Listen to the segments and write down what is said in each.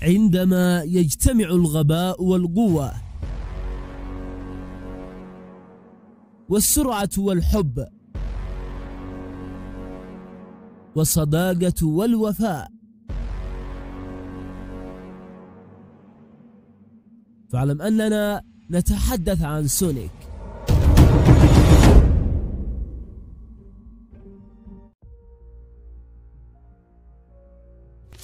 عندما يجتمع الغباء والقوة والسرعة والحب والصداقة والوفاء، فاعلم أننا نتحدث عن سونيك.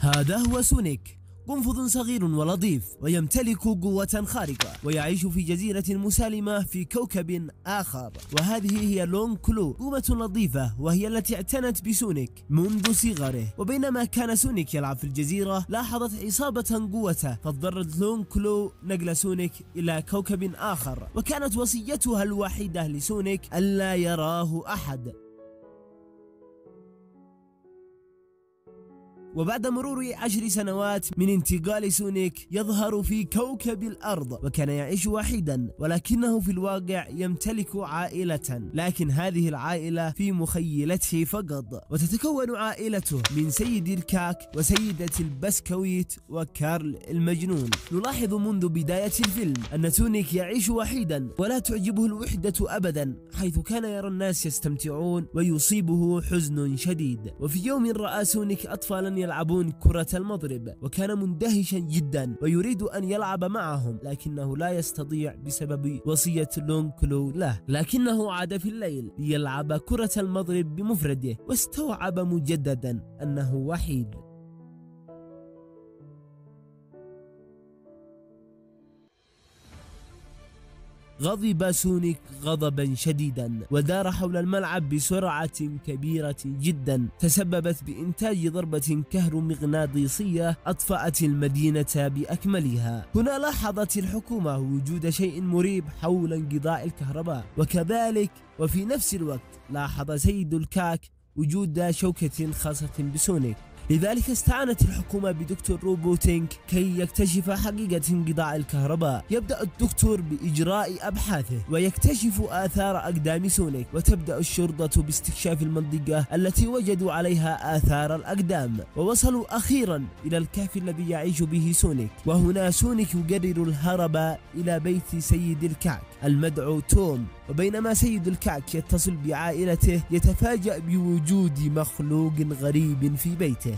هذا هو سونيك، قنفذ صغير ولطيف ويمتلك قوة خارقة، ويعيش في جزيرة مسالمة في كوكب آخر. وهذه هي لونج كلو، قومة لطيفة وهي التي اعتنت بسونيك منذ صغره. وبينما كان سونيك يلعب في الجزيرة لاحظت عصابة قوته، فاضطرت لونج كلو نقل سونيك إلى كوكب آخر، وكانت وصيتها الوحيدة لسونيك ألا يراه أحد. وبعد مرور 10 سنوات من انتقال سونيك يظهر في كوكب الأرض، وكان يعيش وحيدا، ولكنه في الواقع يمتلك عائلة، لكن هذه العائلة في مخيلته فقط. وتتكون عائلته من سيد الكاك وسيدة البسكويت وكارل المجنون. نلاحظ منذ بداية الفيلم أن سونيك يعيش وحيدا ولا تعجبه الوحدة أبدا، حيث كان يرى الناس يستمتعون ويصيبه حزن شديد. وفي يوم رأى سونيك أطفالا يلعبون كرة المضرب، وكان مندهشا جدا ويريد أن يلعب معهم، لكنه لا يستطيع بسبب وصية لونج كلو له. لكنه عاد في الليل ليلعب كرة المضرب بمفرده، واستوعب مجددا أنه وحيد. غضب سونيك غضبا شديدا ودار حول الملعب بسرعة كبيرة جدا، تسببت بإنتاج ضربة كهرومغناطيسية أطفأت المدينة بأكملها. هنا لاحظت الحكومة وجود شيء مريب حول انقطاع الكهرباء، وكذلك وفي نفس الوقت لاحظ سيد الكاك وجود شوكة خاصة بسونيك. لذلك استعانت الحكومة بدكتور روبوتينك كي يكتشف حقيقة انقطاع الكهرباء. يبدأ الدكتور بإجراء أبحاثه ويكتشف آثار أقدام سونيك، وتبدأ الشرطة باستكشاف المنطقة التي وجدوا عليها آثار الأقدام، ووصلوا أخيرا إلى الكهف الذي يعيش به سونيك. وهنا سونيك يقرر الهرب إلى بيت سيد الكعك المدعو توم. وبينما سيد الكعك يتصل بعائلته يتفاجأ بوجود مخلوق غريب في بيته.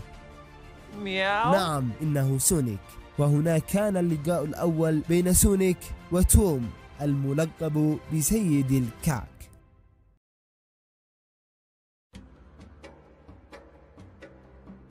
مياو. نعم، إنه سونيك. وهنا كان اللقاء الأول بين سونيك وتوم الملقب بسيد الكعك.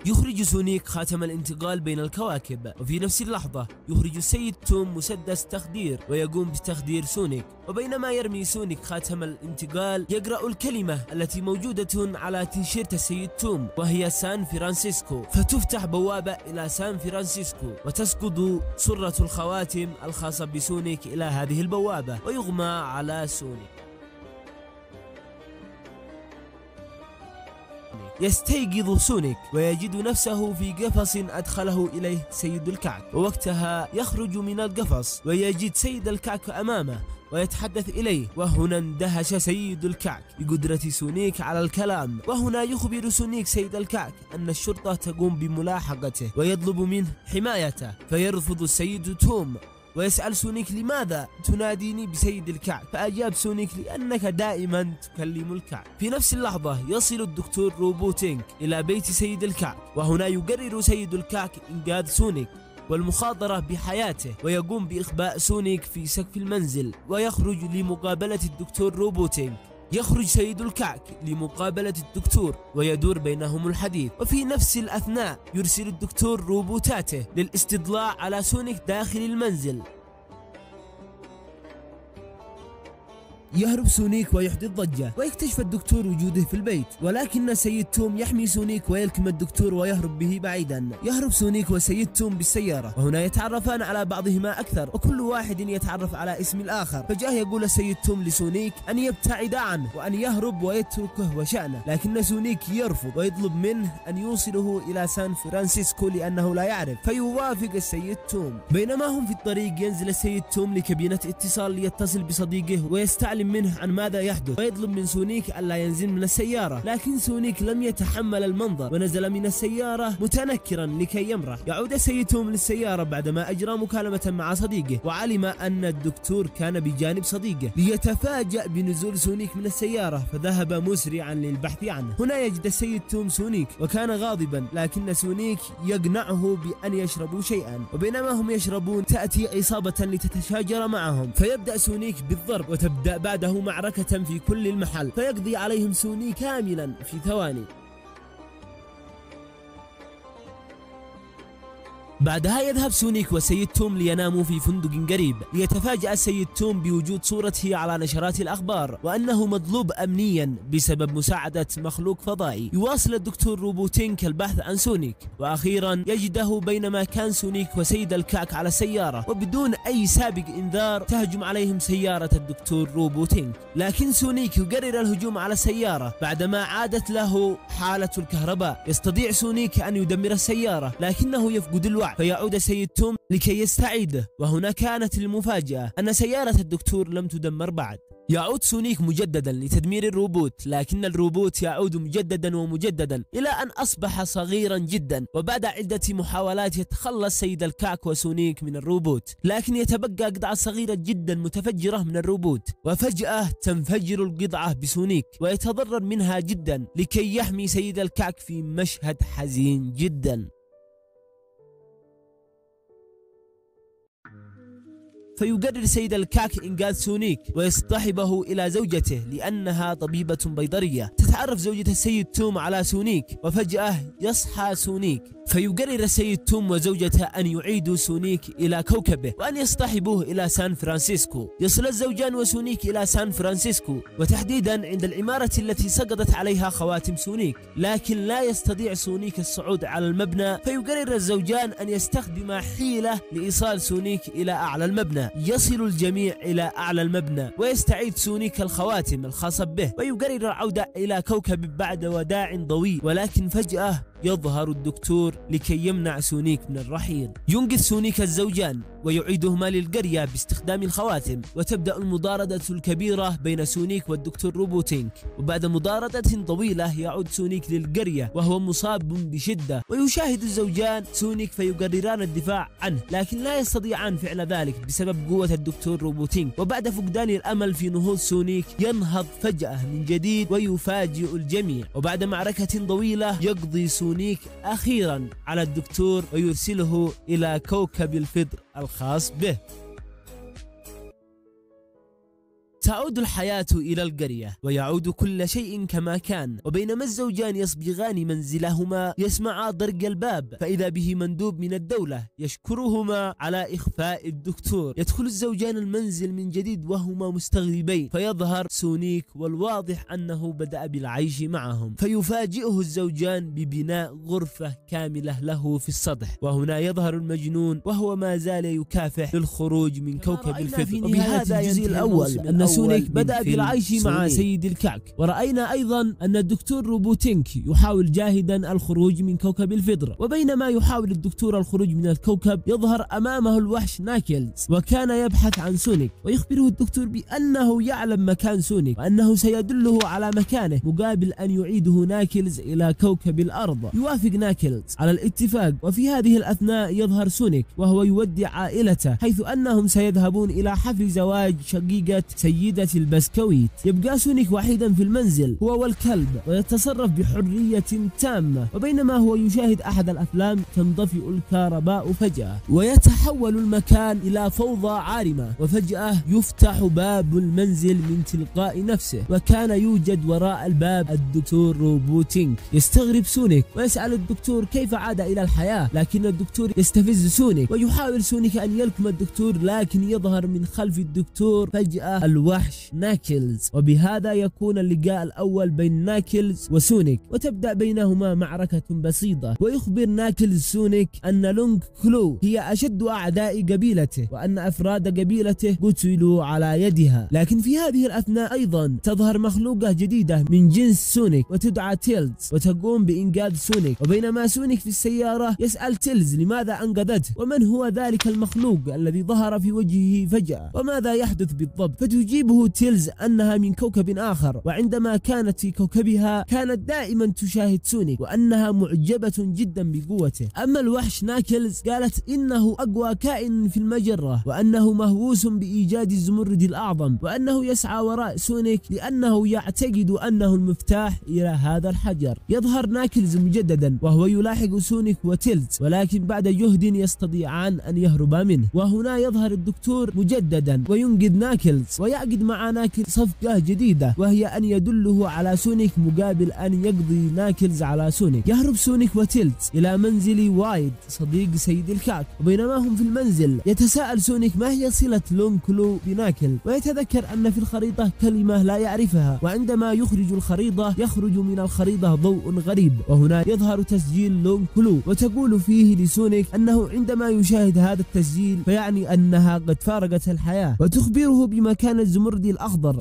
يخرج سونيك خاتم الانتقال بين الكواكب، وفي نفس اللحظة يخرج السيد توم مسدس تخدير ويقوم بتخدير سونيك. وبينما يرمي سونيك خاتم الانتقال يقرأ الكلمة التي موجودة على تيشيرت السيد توم، وهي سان فرانسيسكو، فتفتح بوابة إلى سان فرانسيسكو وتسقط سرة الخواتم الخاصة بسونيك إلى هذه البوابة، ويغمى على سونيك. يستيقظ سونيك ويجد نفسه في قفص أدخله إليه سيد الكعك، ووقتها يخرج من القفص ويجد سيد الكعك أمامه ويتحدث إليه. وهنا اندهش سيد الكعك بقدرة سونيك على الكلام، وهنا يخبر سونيك سيد الكعك أن الشرطة تقوم بملاحقته ويطلب منه حمايته، فيرفض السيد توم ويسأل سونيك لماذا تناديني بسيد الكعك؟ فأجاب سونيك لأنك دائما تكلم الكعك. في نفس اللحظة يصل الدكتور روبوتينك إلى بيت سيد الكعك، وهنا يقرر سيد الكعك إنقاذ سونيك والمخاطرة بحياته، ويقوم بإخباء سونيك في سقف المنزل ويخرج لمقابلة الدكتور روبوتينك. يخرج سيد الكعك لمقابلة الدكتور ويدور بينهم الحديث، وفي نفس الأثناء يرسل الدكتور روبوتاته للاستطلاع على سونيك داخل المنزل. يهرب سونيك ويحدث ضجة، ويكتشف الدكتور وجوده في البيت، ولكن سيد توم يحمي سونيك ويلكم الدكتور ويهرب به بعيدا. يهرب سونيك وسيد توم بالسيارة، وهنا يتعرفان على بعضهما أكثر، وكل واحد يتعرف على اسم الآخر. فجاه يقول السيد توم لسونيك أن يبتعد عنه وأن يهرب ويتركه وشأنه، لكن سونيك يرفض ويطلب منه أن يوصله إلى سان فرانسيسكو لأنه لا يعرف، فيوافق السيد توم. بينما هم في الطريق ينزل السيد توم لكابينة اتصال ليتصل بصديقه ويستعلم منه عن ماذا يحدث ويطلب من سونيك ألا ينزل من السيارة، لكن سونيك لم يتحمل المنظر ونزل من السيارة متنكرا لكي يمرح. يعود السيد توم للسيارة بعدما أجرى مكالمة مع صديقه وعلم أن الدكتور كان بجانب صديقه، ليتفاجأ بنزول سونيك من السيارة فذهب مسرعا للبحث عنه. هنا يجد السيد توم سونيك وكان غاضبا، لكن سونيك يقنعه بأن يشربوا شيئا، وبينما هم يشربون تأتي عصابة لتتشاجر معهم فيبدأ سونيك بالضرب وتبدأ بعده معركة في كل المحل فيقضي عليهم سونيك كاملا في ثواني. بعدها يذهب سونيك والسيد توم ليناموا في فندق قريب، ليتفاجأ السيد توم بوجود صورته على نشرات الأخبار وأنه مطلوب أمنيا بسبب مساعدة مخلوق فضائي. يواصل الدكتور روبوتينك البحث عن سونيك، وأخيرا يجده بينما كان سونيك وسيد الكعك على السيارة، وبدون أي سابق إنذار تهجم عليهم سيارة الدكتور روبوتينك، لكن سونيك يقرر الهجوم على السيارة بعدما عادت له حالة الكهرباء. يستطيع سونيك أن يدمر السيارة لكنه يفقد الوعي، فيعود السيد توم لكي يستعيده، وهنا كانت المفاجأة أن سيارة الدكتور لم تدمر بعد. يعود سونيك مجددا لتدمير الروبوت، لكن الروبوت يعود مجددا ومجددا إلى أن أصبح صغيرا جدا، وبعد عدة محاولات يتخلص سيد الكعك وسونيك من الروبوت، لكن يتبقى قطعة صغيرة جدا متفجرة من الروبوت، وفجأة تنفجر القطعة بسونيك ويتضرر منها جدا لكي يحمي سيد الكعك في مشهد حزين جدا. فيقرر سيد الكعك إنقاذ سونيك ويصطحبه إلى زوجته لأنها طبيبة بيطرية. تتعرف زوجة السيد توم على سونيك وفجأة يصحى سونيك، فيقرر السيد توم وزوجته أن يعيدوا سونيك إلى كوكبه وأن يصطحبوه إلى سان فرانسيسكو. يصل الزوجان وسونيك إلى سان فرانسيسكو، وتحديدا عند العمارة التي سقطت عليها خواتم سونيك، لكن لا يستطيع سونيك الصعود على المبنى، فيقرر الزوجان أن يستخدما حيلة لإيصال سونيك إلى أعلى المبنى. يصل الجميع إلى أعلى المبنى ويستعيد سونيك الخواتم الخاصة به، ويقرر العودة إلى كوكب بعد وداع ضوئي، ولكن فجأة يظهر الدكتور لكي يمنع سونيك من الرحيل. ينقذ سونيك الزوجان ويعيدهما للقرية باستخدام الخواتم، وتبدأ المضاربة الكبيرة بين سونيك والدكتور روبوتينك. وبعد مضاربة طويلة يعود سونيك للقرية وهو مصاب بشدة، ويشاهد الزوجان سونيك فيقرران الدفاع عنه، لكن لا يستطيعان فعل ذلك بسبب قوة الدكتور روبوتينك. وبعد فقدان الأمل في نهوض سونيك ينهض فجأة من جديد ويفاجئ الجميع، وبعد معركة طويلة يقضي سونيك أخيرا على الدكتور ويرسله إلى كوكب الفضر الخاص به. تعود الحياة إلى القرية ويعود كل شيء كما كان، وبينما الزوجان يصبغان منزلهما يسمعا طرق الباب، فإذا به مندوب من الدولة يشكرهما على إخفاء الدكتور. يدخل الزوجان المنزل من جديد وهما مستغربين، فيظهر سونيك والواضح أنه بدأ بالعيش معهم، فيفاجئه الزوجان ببناء غرفة كاملة له في السطح. وهنا يظهر المجنون وهو ما زال يكافح للخروج من كوكب الفضر. وبهذا الجزء الأول أن سونيك بدأ بالعيش مع سيد الكعك، ورأينا أيضا أن الدكتور روبوتينك يحاول جاهدا الخروج من كوكب الفضر. وبينما يحاول الدكتور الخروج من الكوكب يظهر أمامه الوحش ناكلز، وكان يبحث عن سونيك، ويخبره الدكتور بأنه يعلم مكان سونيك وأنه سيدله على مكانه مقابل أن يعيده ناكلز إلى كوكب الأرض. يوافق ناكلز على الاتفاق، وفي هذه الأثناء يظهر سونيك وهو يودع عائلته، حيث أنهم سيذهبون إلى حفل زواج شقيقة سيدة البسكويت. يبقى سونيك وحيدا في المنزل هو والكلب، ويتصرف بحرية تامة. وبينما هو يشاهد أحد الأفلام تنطفئ الكهرباء فجأة، ويتحول المكان إلى فوضى عارمة، وفجأة يفتح باب المنزل من تلقاء نفسه، وكان يوجد وراء الباب الدكتور روبوتينك. يستغرب سونيك ويسأل الدكتور كيف عاد إلى الحياة، لكن الدكتور يستفز سونيك، ويحاول سونيك أن يلكم الدكتور، لكن يظهر من خلف الدكتور فجأة الوحش ناكلز. وبهذا يكون اللقاء الأول بين ناكلز وسونيك، وتبدأ بينهما معركة بسيطة. ويخبر ناكلز سونيك أن لونج كلو هي أشد أعداء قبيلته، وأن أفراد قبيلته قتلوا على يدها. لكن في هذه الأثناء أيضا تظهر مخلوقة جديدة من جنس سونيك وتدعى تيلز، وتقوم بإنقاذ سونيك. وبينما سونيك في السيارة يسأل تيلز لماذا أنقذته، ومن هو ذلك المخلوق الذي ظهر في وجهه فجأة، وماذا يحدث بالضبط. فتجيب تجيبه تيلز أنها من كوكب آخر، وعندما كانت في كوكبها كانت دائما تشاهد سونيك وأنها معجبة جدا بقوته. أما الوحش ناكلز قالت إنه أقوى كائن في المجرة، وأنه مهووس بإيجاد الزمرد الأعظم، وأنه يسعى وراء سونيك لأنه يعتقد أنه المفتاح إلى هذا الحجر. يظهر ناكلز مجددا وهو يلاحق سونيك وتيلز، ولكن بعد جهد يستطيعان أن يهربا منه. وهنا يظهر الدكتور مجددا وينقذ ناكلز، ويعقد مع ناكلز صفقة جديدة، وهي أن يدله على سونيك مقابل أن يقضي ناكلز على سونيك. يهرب سونيك وتيلز إلى منزل وايد صديق سيد الكعك، وبينما هم في المنزل يتساءل سونيك ما هي صلة لون كلو بناكل، ويتذكر أن في الخريطة كلمة لا يعرفها، وعندما يخرج الخريطة يخرج من الخريطة ضوء غريب. وهنا يظهر تسجيل لون كلو، وتقول فيه لسونيك أنه عندما يشاهد هذا التسجيل فيعني أنها قد فارقت الحياة، وتخبره بمكان الزمرد الأخضر،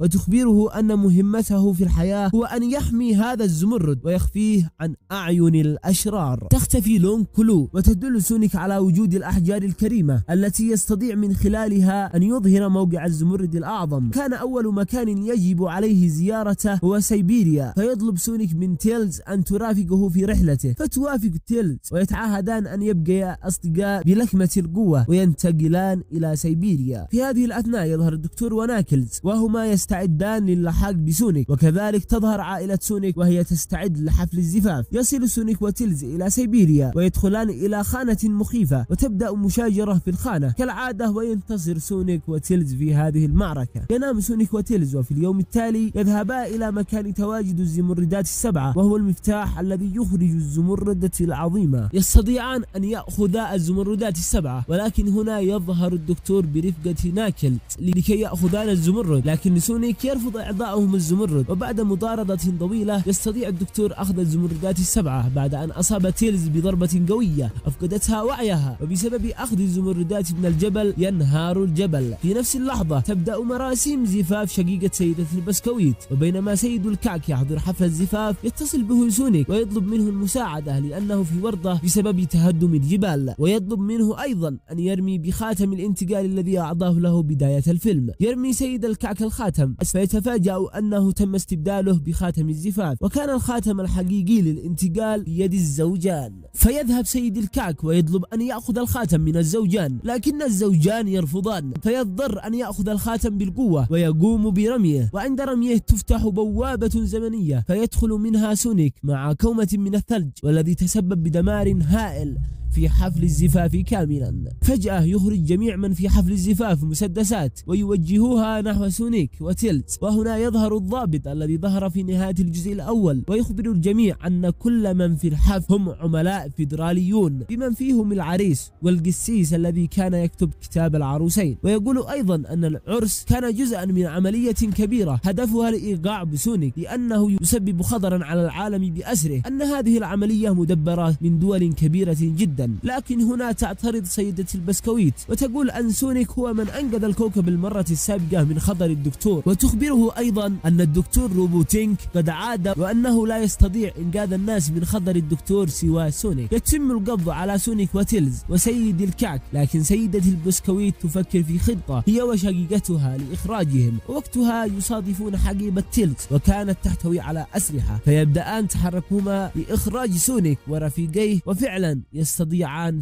وتخبره أن مهمته في الحياة هو أن يحمي هذا الزمرد ويخفيه عن أعين الأشرار. تختفي لون كلو، وتدل سونيك على وجود الأحجار الكريمة التي يستطيع من خلالها أن يظهر موقع الزمرد الأعظم. كان أول مكان يجب عليه زيارته هو سيبيريا، فيطلب سونيك من تيلز أن ترافقه في رحلته، فتوافق تيلز، ويتعاهدان أن يبقيا أصدقاء بلكمة القوة، وينتقلان إلى سيبيريا. في هذه الأثناء يظهر الدكتور وناكلز وهما يستعدان للحاق بسونيك، وكذلك تظهر عائلة سونيك وهي تستعد لحفل الزفاف. يصل سونيك وتيلز إلى سيبيريا ويدخلان إلى خانة مخيفة، وتبدأ مشاجرة في الخانة كالعادة، وينتصر سونيك وتيلز في هذه المعركة. ينام سونيك وتيلز، وفي اليوم التالي يذهبا إلى مكان تواجد الزمردات السبعة، وهو المفتاح الذي يخرج الزمردة العظيمة. يستطيعان أن يأخذا الزمردات السبعة، ولكن هنا يظهر الدكتور برفقة ناكلز لكي يأخذان الزمرد، لكن سونيك يرفض إعطائهم الزمرد. وبعد مطاردة طويلة يستطيع الدكتور أخذ الزمردات السبعة بعد أن أصاب تيلز بضربة قوية أفقدتها وعيها، وبسبب أخذ الزمردات من الجبل ينهار الجبل. في نفس اللحظة تبدأ مراسيم زفاف شقيقة سيدة البسكويت، وبينما سيد الكعك يحضر حفل الزفاف يتصل به سونيك ويطلب منه المساعدة لأنه في ورطة بسبب تهدم الجبال، ويطلب منه أيضا أن يرمي بخاتم الانتقال الذي أعطاه له بداية الفيلم. يرمي سيد الكعك الخاتم، فيتفاجأ أنه تم استبداله بخاتم الزفاف، وكان الخاتم الحقيقي للانتقال بيد الزوجان. فيذهب سيد الكعك ويطلب أن يأخذ الخاتم من الزوجان، لكن الزوجان يرفضان، فيضطر أن يأخذ الخاتم بالقوة ويقوم برميه. وعند رميه تفتح بوابة زمنية فيدخل منها سونيك مع كومة من الثلج، والذي تسبب بدمار هائل في حفل الزفاف كاملا. فجأة يخرج جميع من في حفل الزفاف مسدسات ويوجهوها نحو سونيك وتيلز، وهنا يظهر الضابط الذي ظهر في نهاية الجزء الأول، ويخبر الجميع أن كل من في الحفل هم عملاء فيدراليون، بمن فيهم العريس والقسيس الذي كان يكتب كتاب العروسين. ويقول أيضا أن العرس كان جزءا من عملية كبيرة هدفها الإيقاع بسونيك لأنه يسبب خطرا على العالم بأسره، أن هذه العملية مدبرة من دول كبيرة جدا. لكن هنا تعترض سيدة البسكويت وتقول أن سونيك هو من أنقذ الكوكب المرة السابقة من خطر الدكتور، وتخبره أيضا أن الدكتور روبوتينك قد عاد وأنه لا يستطيع إنقاذ الناس من خطر الدكتور سوى سونيك. يتم القبض على سونيك وتيلز وسيد الكعك، لكن سيدة البسكويت تفكر في خطة هي وشقيقتها لإخراجهم، ووقتها يصادفون حقيبة تيلز وكانت تحتوي على أسلحة، فيبدأان تحركهما لإخراج سونيك ورفيقيه، وفعلا يستطيعان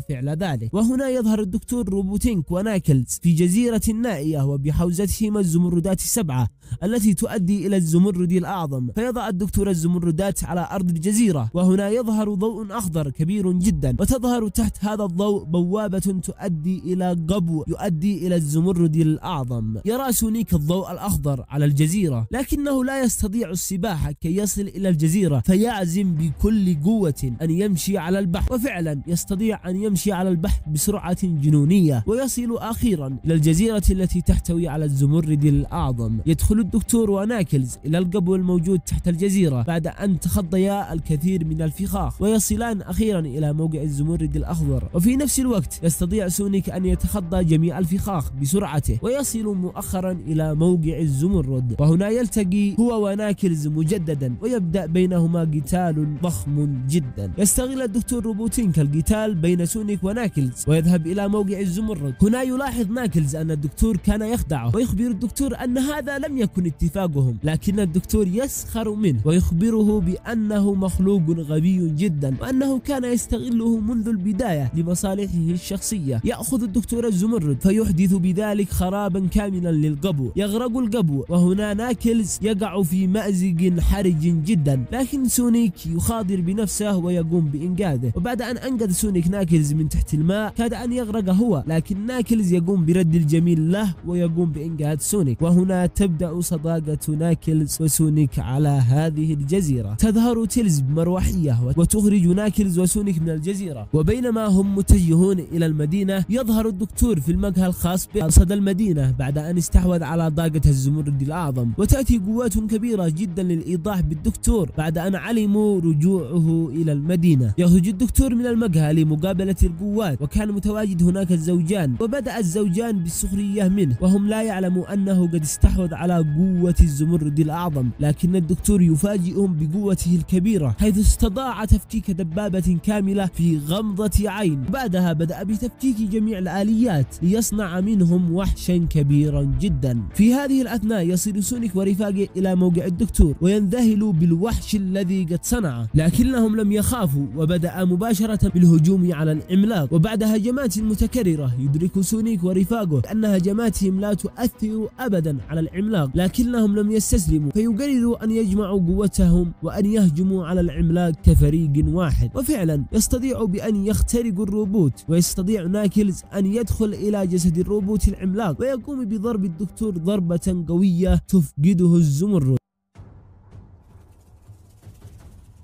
فعل ذلك. وهنا يظهر الدكتور روبوتينك وناكلز في جزيرة نائية وبحوزتهما الزمردات السبعة التي تؤدي إلى الزمرد الأعظم، فيضع الدكتور الزمردات على أرض الجزيرة، وهنا يظهر ضوء أخضر كبير جدا، وتظهر تحت هذا الضوء بوابة تؤدي إلى قبو يؤدي إلى الزمرد الأعظم. يرى سونيك الضوء الأخضر على الجزيرة، لكنه لا يستطيع السباحة كي يصل إلى الجزيرة، فيعزم بكل قوة أن يمشي على البحر، وفعلا يستطيع أن يمشي على البحر بسرعة جنونية، ويصل أخيرا إلى الجزيرة التي تحتوي على الزمرد الأعظم. يدخل الدكتور وناكلز إلى القبو الموجود تحت الجزيرة بعد أن تخطيا الكثير من الفخاخ، ويصلان أخيرا إلى موقع الزمرد الأخضر. وفي نفس الوقت يستطيع سونيك أن يتخطى جميع الفخاخ بسرعته ويصل مؤخرا إلى موقع الزمرد، وهنا يلتقي هو وناكلز مجددا ويبدأ بينهما قتال ضخم جدا. يستغل الدكتور روبوتينك القتال قتال بين سونيك وناكلز ويذهب إلى موقع الزمرد. هنا يلاحظ ناكلز أن الدكتور كان يخدعه ويخبر الدكتور أن هذا لم يكن اتفاقهم، لكن الدكتور يسخر منه ويخبره بأنه مخلوق غبي جدا وأنه كان يستغله منذ البداية لمصالحه الشخصية. يأخذ الدكتور الزمرد فيحدث بذلك خرابا كاملا للقبو، يغرق القبو، وهنا ناكلز يقع في مأزق حرج جدا، لكن سونيك يخاطر بنفسه ويقوم بإنقاذه. وبعد أن أنقذ سونيك ناكلز من تحت الماء كاد أن يغرق هو، لكن ناكلز يقوم برد الجميل له ويقوم بإنقاذ سونيك. وهنا تبدأ صداقة ناكلز وسونيك على هذه الجزيرة. تظهر تيلز بمروحية وتخرج ناكلز وسونيك من الجزيرة، وبينما هم متجهون إلى المدينة يظهر الدكتور في المقهى الخاص بصدى المدينة بعد أن استحوذ على طاقة الزمرد الأعظم. وتأتي قوات كبيرة جدا للإيضاح بالدكتور بعد أن علموا رجوعه إلى المدينة. يخرج الدكتور من المقهى لمقابلة القوات، وكان متواجد هناك الزوجان، وبدأ الزوجان بالسخرية منه وهم لا يعلموا أنه قد استحوذ على قوة الزمرد الأعظم، لكن الدكتور يفاجئهم بقوته الكبيرة حيث استطاع تفكيك دبابة كاملة في غمضة عين. بعدها بدأ بتفكيك جميع الآليات ليصنع منهم وحشا كبيرا جدا. في هذه الأثناء يصل سونيك ورفاقه إلى موقع الدكتور وينذهلوا بالوحش الذي قد صنعه، لكنهم لم يخافوا وبدأ مباشرة بالهجوم على العملاق. وبعد هجمات متكررة يدرك سونيك ورفاقه أن هجماتهم لا تؤثر أبدا على العملاق، لكنهم لم يستسلموا فيقرروا أن يجمعوا قوتهم وأن يهجموا على العملاق كفريق واحد. وفعلا يستطيعوا بأن يخترقوا الروبوت، ويستطيع ناكلز أن يدخل إلى جسد الروبوت العملاق ويقوم بضرب الدكتور ضربة قوية تفقده الزمرد،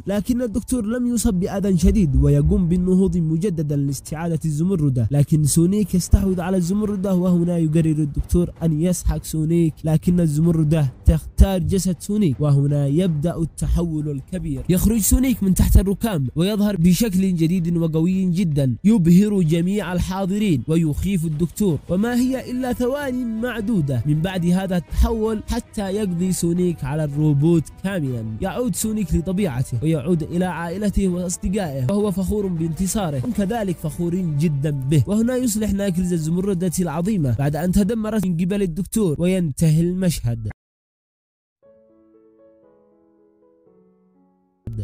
لكن الدكتور لم يصب بأذى شديد ويقوم بالنهوض مجددا لاستعادة الزمردة، لكن سونيك يستحوذ على الزمردة. وهنا يقرر الدكتور أن يسحق سونيك، لكن الزمردة تختار جسد سونيك، وهنا يبدأ التحول الكبير. يخرج سونيك من تحت الركام ويظهر بشكل جديد وقوي جدا يبهر جميع الحاضرين ويخيف الدكتور، وما هي إلا ثوان معدودة من بعد هذا التحول حتى يقضي سونيك على الروبوت كاملا. يعود سونيك لطبيعته ويعود إلى عائلته وأصدقائه وهو فخور بانتصاره، هم كذلك فخورين جدا به. وهنا يصلح ناكلز الزمردة العظيمة بعد أن تدمرت من قبل الدكتور وينتهي المشهد.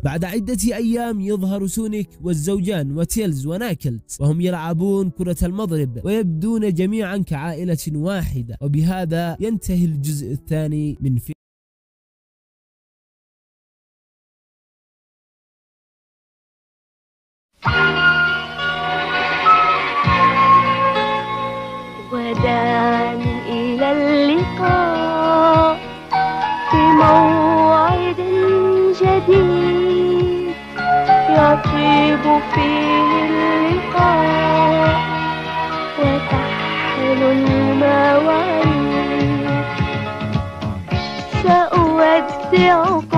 بعد عدة أيام يظهر سونيك والزوجان وتيلز وناكلز وهم يلعبون كرة المضرب ويبدون جميعا كعائلة واحدة. وبهذا ينتهي الجزء الثاني من فيلم. وداعا إلى اللقاء في موعد جديد يطيب فيه اللقاء وتحلو المواعيد. سأودعك